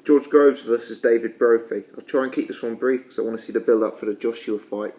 George Groves versus David Brophy. I'll try and keep this one brief because I want to see the build up for the Joshua fight.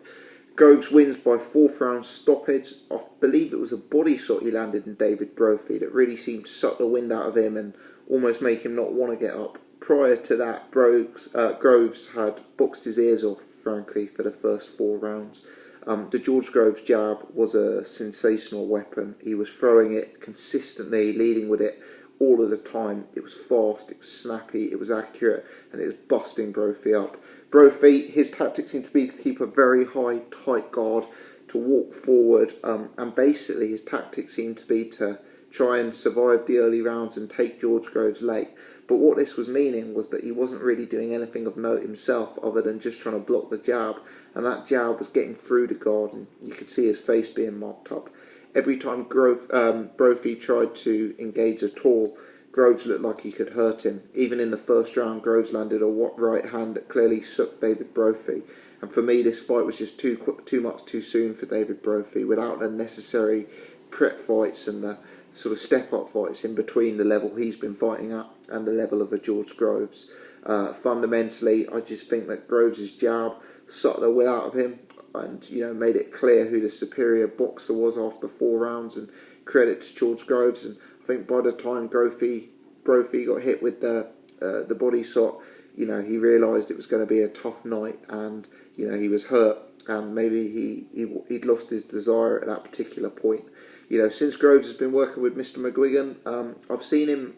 Groves wins by 4th round stoppage. I believe it was a body shot he landed in David Brophy that really seemed to suck the wind out of him and almost make him not want to get up. Prior to that, Groves had boxed his ears off, frankly, for the first 4 rounds. The George Groves jab was a sensational weapon. He was throwing it consistently, leading with it all of the time. It was fast, it was snappy, it was accurate, and it was busting Brophy up. Brophy, his tactics seemed to be to keep a very high, tight guard, to walk forward, and basically his tactics seemed to be to try and survive the early rounds and take George Groves late. But what this was meaning was that he wasn't really doing anything of note himself other than just trying to block the jab, and that jab was getting through the guard, and you could see his face being marked up. Every time Brophy tried to engage at all, Groves looked like he could hurt him. Even in the first round, Groves landed a right hand that clearly shook David Brophy. And for me, this fight was just too much too soon for David Brophy, without the necessary prep fights and the sort of step-up fights in between the level he's been fighting at and the level of a George Groves. Fundamentally, I just think that Groves' jab sucked the will out of him and made it clear who the superior boxer was after 4 rounds, and credit to George Groves. And I think by the time Brophy got hit with the body shot, he realised it was going to be a tough night, and he was hurt, and maybe he'd lost his desire at that particular point. Since Groves has been working with Mr. McGuigan, I've seen him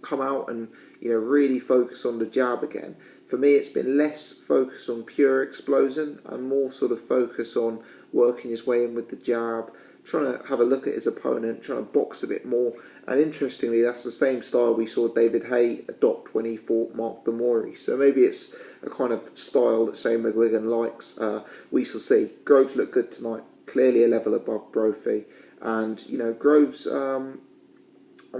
come out and really focus on the jab again. For me, it's been less focus on pure explosion and more sort of focus on working his way in with the jab, trying to have a look at his opponent, trying to box a bit more. And interestingly, that's the same style we saw David Haye adopt when he fought Mark Damori. So maybe it's a kind of style that Shane McGuigan likes. We shall see. Groves looked good tonight, clearly a level above Brophy. And, Groves, I'm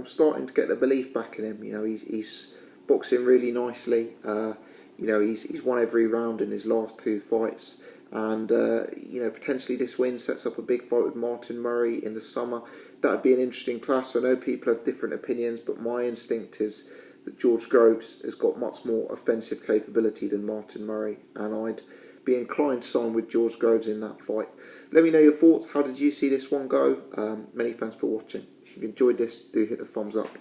starting to get the belief back in him. He's boxing really nicely. He's won every round in his last 2 fights. And, potentially this win sets up a big fight with Martin Murray in the summer. That would be an interesting clash. I know people have different opinions, but my instinct is that George Groves has got much more offensive capability than Martin Murray, and I'd be inclined to sign with George Groves in that fight. Let me know your thoughts. How did you see this one go? Many thanks for watching. If you've enjoyed this, do hit the thumbs up.